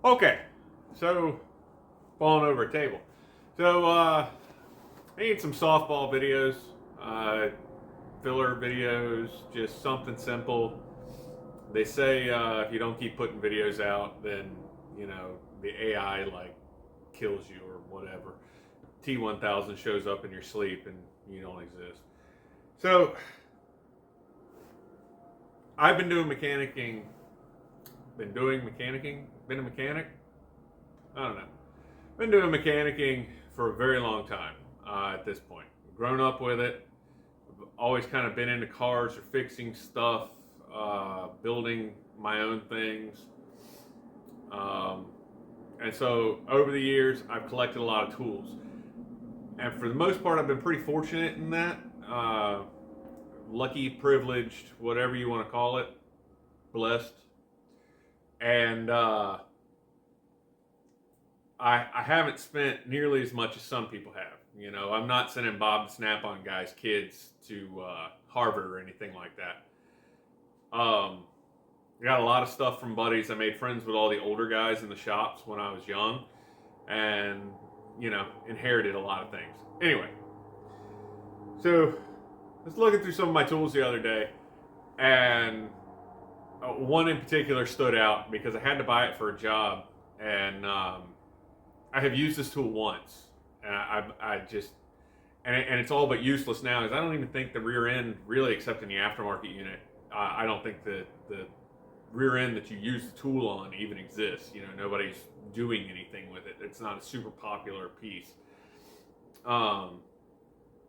Okay, so falling over a table. So I need some softball videos, uh, filler videos, just something simple. They say if you don't keep putting videos out, then the AI like kills you or whatever. T1000 shows up in your sleep and you don't exist. So I've been doing mechanicking. Been a mechanic. I don't know. Been doing mechanicking for a very long time at this point. Grown up with it. Always kind of been into cars or fixing stuff, building my own things. Um, and so over the years, I've collected a lot of tools. And for the most part, I've been pretty fortunate in that. Lucky, privileged, whatever you want to call it, blessed. And I haven't spent nearly as much as some people have. I'm not sending Bob the Snap-on guy's kids to Harvard or anything like that. I got a lot of stuff from buddies. I made friends with all the older guys in the shops when I was young, and inherited a lot of things. Anyway, so I was looking through some of my tools the other day, and one in particular stood out because I had to buy it for a job, and I have used this tool once, and I just and it's all but useless now because I don't even think the rear end, really, except in the aftermarket unit, I don't think the rear end that you use the tool on even exists. Nobody's doing anything with it. It's not a super popular piece.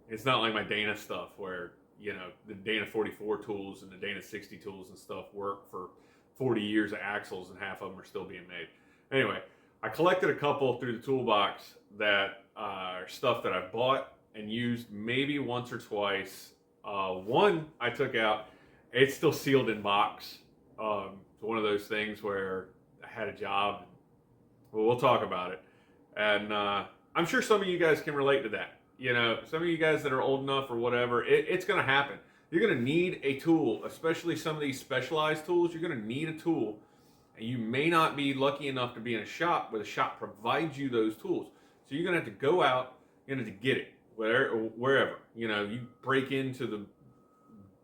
It's not like my Dana stuff where the Dana 44 tools and the Dana 60 tools and stuff work for 40 years of axles and half of them are still being made. Anyway, I collected a couple through the toolbox that are stuff that I've bought and used maybe once or twice. One I took out, it's still sealed in box. It's one of those things where I had a job. Well, we'll talk about it. And I'm sure some of you guys can relate to that. Some of you guys that are old enough or whatever, it's going to happen. You're going to need a tool, especially some of these specialized tools. You're going to need a tool. And you may not be lucky enough to be in a shop where the shop provides you those tools. So you're going to have to go out, you're going to have to get it, wherever. You break into the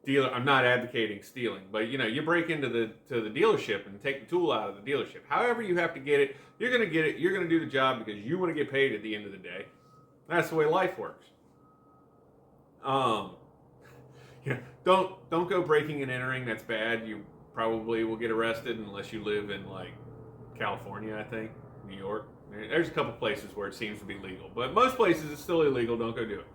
dealer. I'm not advocating stealing, but you break into the dealership and take the tool out of the dealership. However you have to get it, you're going to get it. You're going to do the job because you want to get paid at the end of the day. That's the way life works. Don't go breaking and entering. That's bad. You probably will get arrested unless you live in like California, I think, New York. There's a couple places where it seems to be legal, but most places it's still illegal. Don't go do it.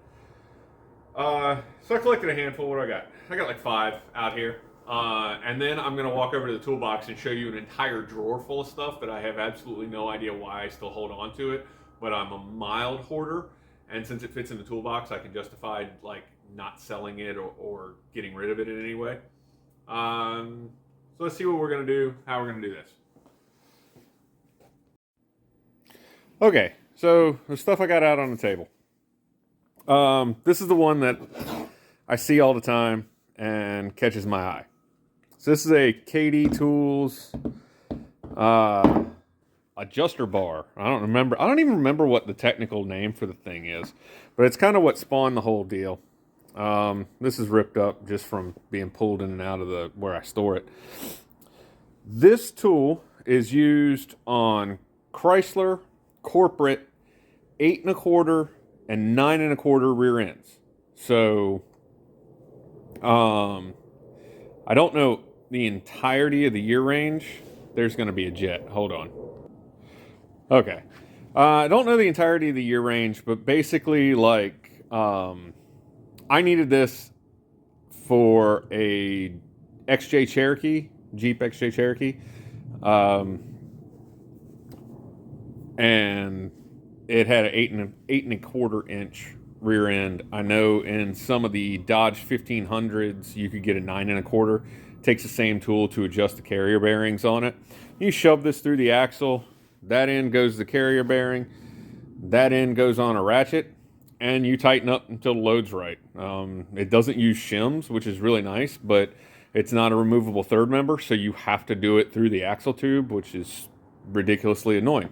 So I collected a handful. What do I got? I got like 5 out here. And then I'm going to walk over to the toolbox and show you an entire drawer full of stuff that I have absolutely no idea why I still hold on to it, but I'm a mild hoarder. And since it fits in the toolbox, I can justify like not selling it or getting rid of it in any way. So let's see what we're going to do, how we're going to do this. Okay, so the stuff I got out on the table. This is the one that I see all the time and catches my eye. So this is a KD Tools adjuster bar. I don't even remember what the technical name for the thing is, but it's kind of what spawned the whole deal. This is ripped up just from being pulled in and out of where I store it. This tool is used on Chrysler corporate 8 1/4 and 9 1/4 rear ends. So, I don't know the entirety of the year range. There's going to be a jet. Hold on. Okay. I don't know the entirety of the year range, but basically, like, I needed this for a XJ Cherokee, Jeep XJ Cherokee. And it had an 8 1/4 inch rear end. I know in some of the Dodge 1500s, you could get a 9 1/4. It takes the same tool to adjust the carrier bearings on it. You shove this through the axle. That end goes the carrier bearing. That end goes on a ratchet, and you tighten up until the load's right. It doesn't use shims, which is really nice, but it's not a removable third member, so you have to do it through the axle tube, which is ridiculously annoying.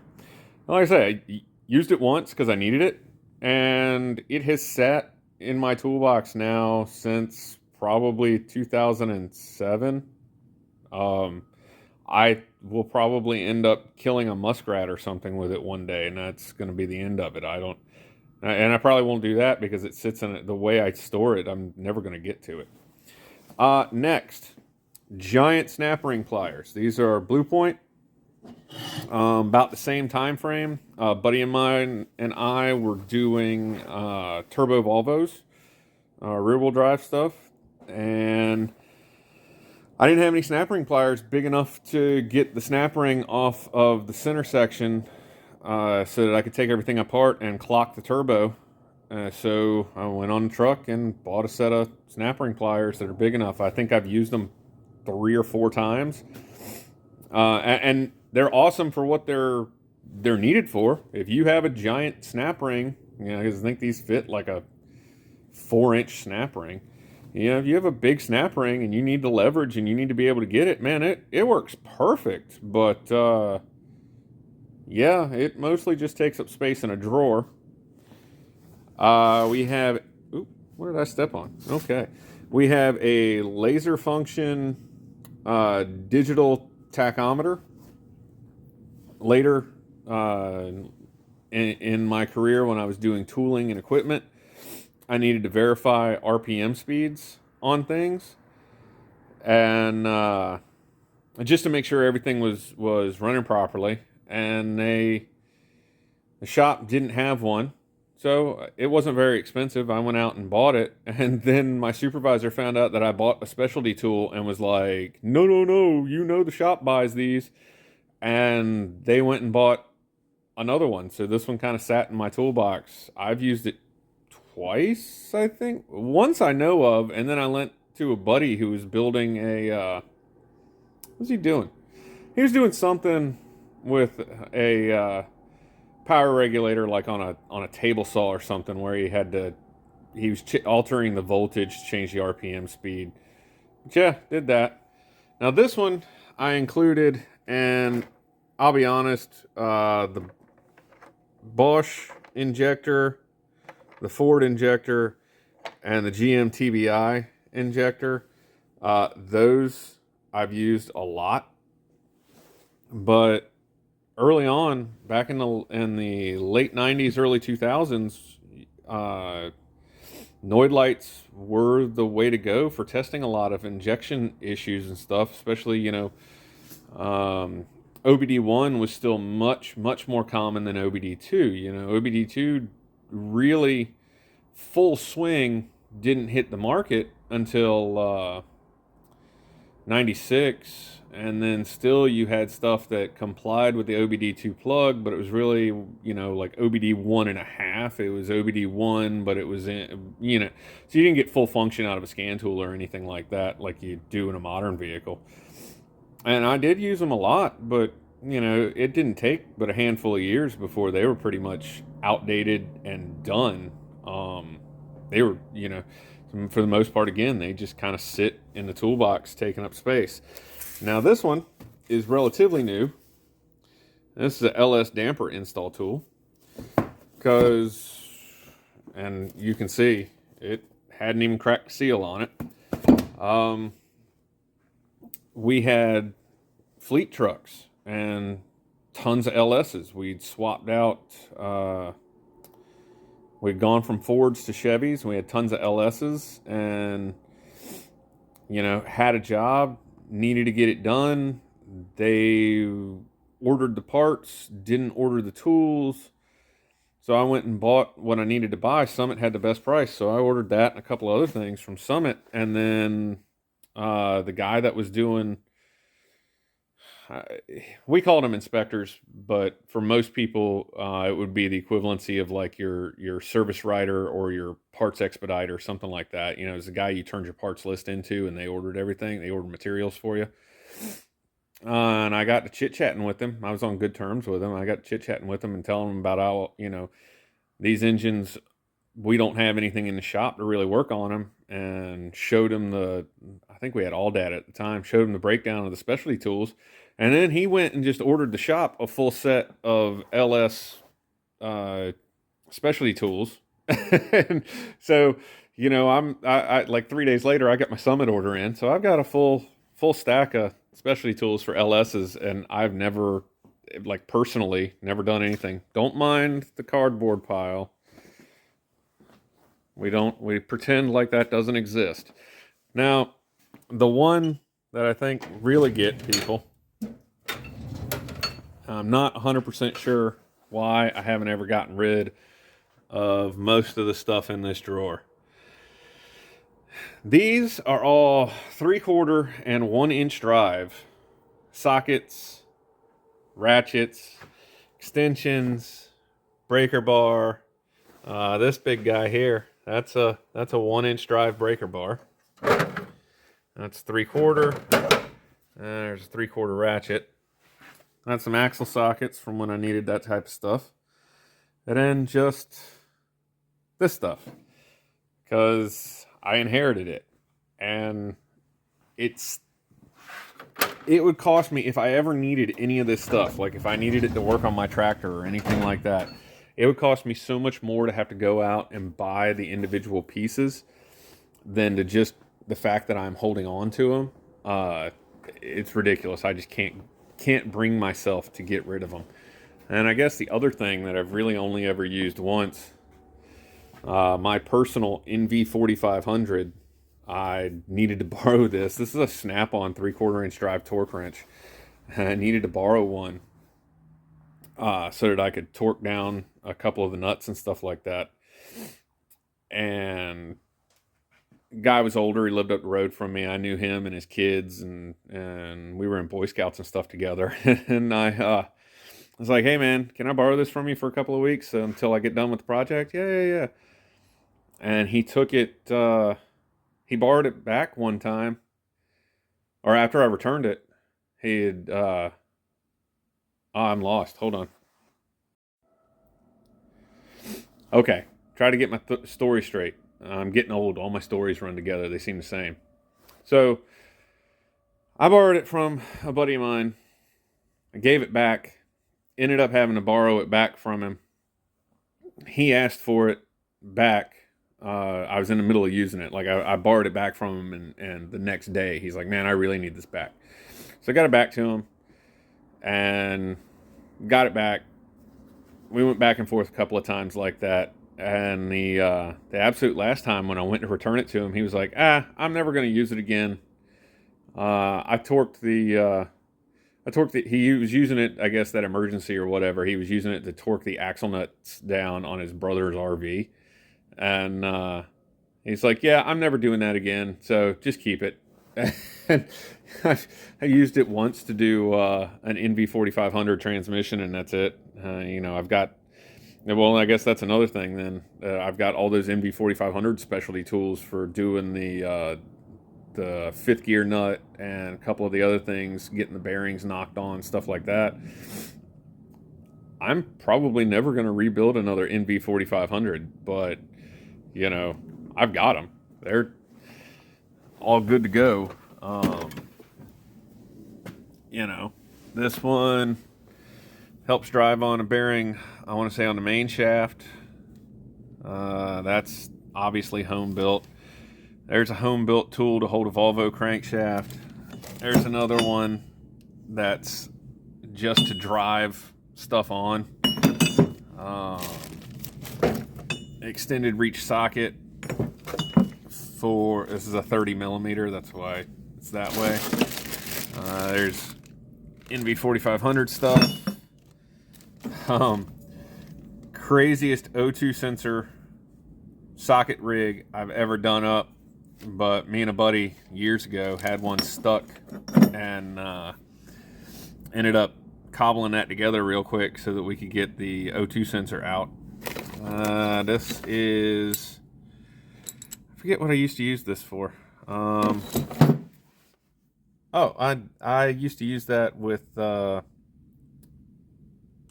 Like I say, I used it once because I needed it, and it has sat in my toolbox now since probably 2007. Um, I will probably end up killing a muskrat or something with it one day, and that's going to be the end of it. And I probably won't do that because it sits in it. The way I store it, I'm never going to get to it. Next, giant snap ring pliers. These are Blue Point, about the same time frame. A buddy of mine and I were doing turbo Volvos, rear wheel drive stuff, and I didn't have any snap ring pliers big enough to get the snap ring off of the center section so that I could take everything apart and clock the turbo. So I went on the truck and bought a set of snap ring pliers that are big enough. I think I've used them 3 or 4 times, and they're awesome for what they're needed for. If you have a giant snap ring, because I think these fit like a 4-inch snap ring. If you have a big snap ring and you need the leverage and you need to be able to get it, man, it works perfect. But yeah, it mostly just takes up space in a drawer. We have, what did I step on? Okay. We have a laser function digital tachometer. Later in my career, when I was doing tooling and equipment, I needed to verify RPM speeds on things, and just to make sure everything was running properly. And the shop didn't have one, so it wasn't very expensive. I went out and bought it, and then my supervisor found out that I bought a specialty tool and was like, "No, no, no! The shop buys these," and they went and bought another one. So this one kind of sat in my toolbox. I've used it twice, I think. Once I know of, and then I lent to a buddy who was building what was he doing? He was doing something with a power regulator, like on a table saw or something, where he was altering the voltage to change the RPM speed. But yeah, did that. Now this one I included, and I'll be honest, the Bosch injector, the Ford injector, and the GM TBI injector, those I've used a lot. But early on, back in the late 90s, early 2000s, Noid lights were the way to go for testing a lot of injection issues and stuff, especially, OBD1 was still much, much more common than OBD2. OBD2 really full swing didn't hit the market until 96, and then still you had stuff that complied with the OBD2 plug, but it was really, like OBD1 and a half. It was OBD1, but it was so you didn't get full function out of a scan tool or anything like that, like you do in a modern vehicle. And I did use them a lot, but it didn't take but a handful of years before they were pretty much outdated and done. They were, for the most part, again, they just kind of sit in the toolbox, taking up space. Now this one is relatively new. This is a LS damper install tool, and you can see it hadn't even cracked the seal on it. We had fleet trucks and tons of LSs. We'd swapped out, we'd gone from Fords to Chevys. We had tons of LSs, and, had a job, needed to get it done. They ordered the parts, didn't order the tools. So I went and bought what I needed to buy. Summit had the best price, so I ordered that and a couple other things from Summit. And then the guy that was doing, we called them inspectors, but for most people, it would be the equivalency of like your service writer or your parts expediter, something like that. It's a guy you turned your parts list into, and they ordered everything. They ordered materials for you. And I got to chit-chatting with him. I was on good terms with him. I got chit-chatting with him and telling him about how, these engines we don't have anything in the shop to really work on them, and showed him I think we had All Dad at the time, showed him the breakdown of the specialty tools. And then he went and just ordered the shop a full set of LS specialty tools. And so, I like 3 days later, I got my Summit order in. So I've got a full stack of specialty tools for LSs, and I've never, like, personally, never done anything. Don't mind the cardboard pile. We pretend like that doesn't exist. Now, the one that I think really get people, I'm not 100% sure why I haven't ever gotten rid of most of the stuff in this drawer. These are all 3/4 and 1-inch drive sockets, ratchets, extensions, breaker bar. This big guy here, that's a 1-inch drive breaker bar. That's 3/4. There's a 3/4 ratchet. That's some axle sockets from when I needed that type of stuff. And then just this stuff, because I inherited it, and it would cost me, if I ever needed any of this stuff, like if I needed it to work on my tractor or anything like that, it would cost me so much more to have to go out and buy the individual pieces than to just the fact that I'm holding on to them. It's ridiculous. I just can't bring myself to get rid of them. And I guess the other thing that I've really only ever used once, my personal NV4500, I needed to borrow this. This is a snap-on 3/4 inch drive torque wrench. I needed to borrow one so that I could torque down a couple of the nuts and stuff like that. And guy was older. He lived up the road from me. I knew him and his kids, and we were in Boy Scouts and stuff together. And I was like, "Hey man, can I borrow this from you for a couple of weeks until I get done with the project?" Yeah. And he took it. He borrowed it back one time, or after I returned it. He had. I'm lost. Hold on. Okay, try to get my story straight. I'm getting old. All my stories run together. They seem the same. So I borrowed it from a buddy of mine. I gave it back. Ended up having to borrow it back from him. He asked for it back. I was in the middle of using it. Like I borrowed it back from him, and the next day he's like, "Man, I really need this back." So I got it back to him and got it back. We went back and forth a couple of times like that. And the absolute last time when I went to return it to him, he was like, "I'm never going to use it again." He was using it, I guess, that emergency or whatever. He was using it to torque the axle nuts down on his brother's RV. And he's like, "Yeah, I'm never doing that again, so just keep it." And I used it once to do an NV4500 transmission, and that's it. I've got, well, I guess that's another thing then. I've got all those NV4500 specialty tools for doing the fifth gear nut and a couple of the other things, getting the bearings knocked on, stuff like that. I'm probably never going to rebuild another NV4500, but, I've got them. They're all good to go. This one helps drive on a bearing, I want to say on the main shaft. That's obviously home built. There's a home built tool to hold a Volvo crankshaft. There's another one that's just to drive stuff on. Extended reach socket this is a 30 millimeter, that's why it's that way. There's NV4500 stuff. Craziest O2 sensor socket rig I've ever done up, but me and a buddy years ago had one stuck and ended up cobbling that together real quick so that we could get the O2 sensor out. This is, I forget what I used to use this for. I used to use that with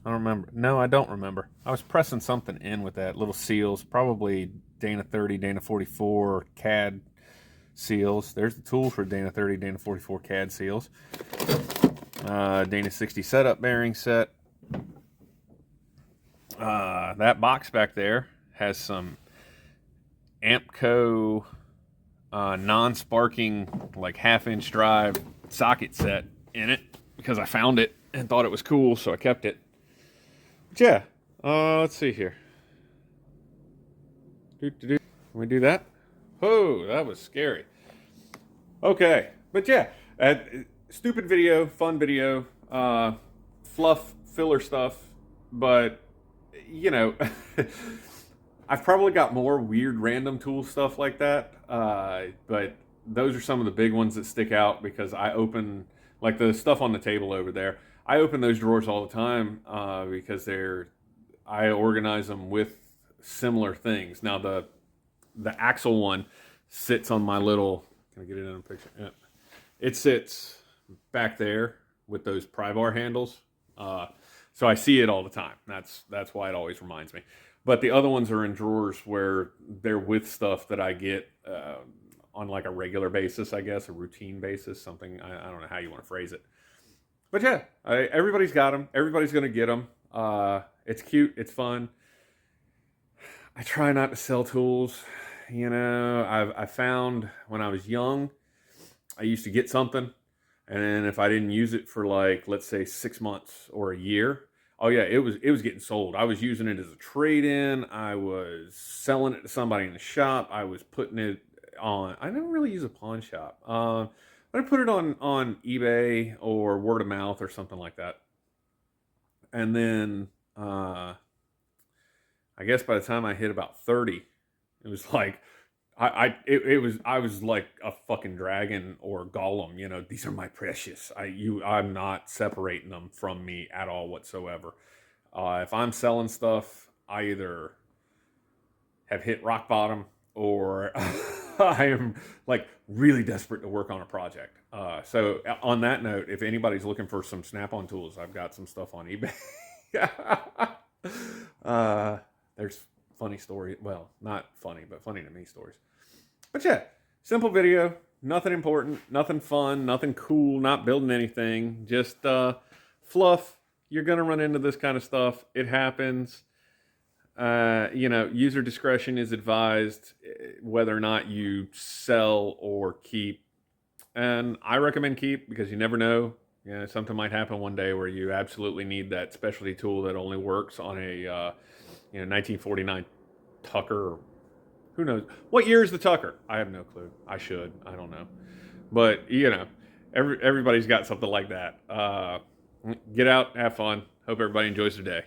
I don't remember. No, I don't remember. I was pressing something in with that. Little seals, probably Dana 30, Dana 44 CAD seals. There's the tool for Dana 30, Dana 44 CAD seals. Dana 60 setup bearing set. That box back there has some Ampco non-sparking, like half-inch drive socket set in it because I found it and thought it was cool, so I kept it. But yeah, let's see here. Can we do that? Oh, that was scary. Okay, but yeah, stupid video, fun video, fluff, filler stuff, but you know, I've probably got more weird random tool stuff like that, but those are some of the big ones that stick out because I open, like the stuff on the table over there, I open those drawers all the time because I organize them with similar things. Now the axle one sits on my little, can I get it in a picture? Yeah. It sits back there with those pry bar handles. So I see it all the time. That's why it always reminds me. But the other ones are in drawers where they're with stuff that I get on like a regular basis, I guess, a routine basis, something, I don't know how you want to phrase it. But yeah, everybody's got them. Everybody's going to get them. It's cute. It's fun. I try not to sell tools. You know, I found when I was young, I used to get something, and then if I didn't use it for like, let's say 6 months or a year, oh yeah, it was getting sold. I was using it as a trade-in. I was selling it to somebody in the shop. I was putting it on. I never really use a pawn shop. But I put it on eBay or word of mouth or something like that. And then I guess by the time I hit about 30, it was like I was like a fucking dragon or golem, you know. These are my precious. I'm not separating them from me at all whatsoever. If I'm selling stuff, I either have hit rock bottom or I am like really desperate to work on a project. So on that note, if anybody's looking for some Snap-on tools, I've got some stuff on eBay. There's funny story. Well, not funny, but funny to me stories. But yeah, simple video, nothing important, nothing fun, nothing cool, not building anything, just fluff. You're gonna run into this kind of stuff. It happens. You know, user discretion is advised whether or not you sell or keep. And I recommend keep because you never know. You know, something might happen one day where you absolutely need that specialty tool that only works on a 1949 Tucker. Who knows? What year is the Tucker? I have no clue. I should. I don't know. But, you know, everybody's got something like that. Get out, have fun. Hope everybody enjoys their day.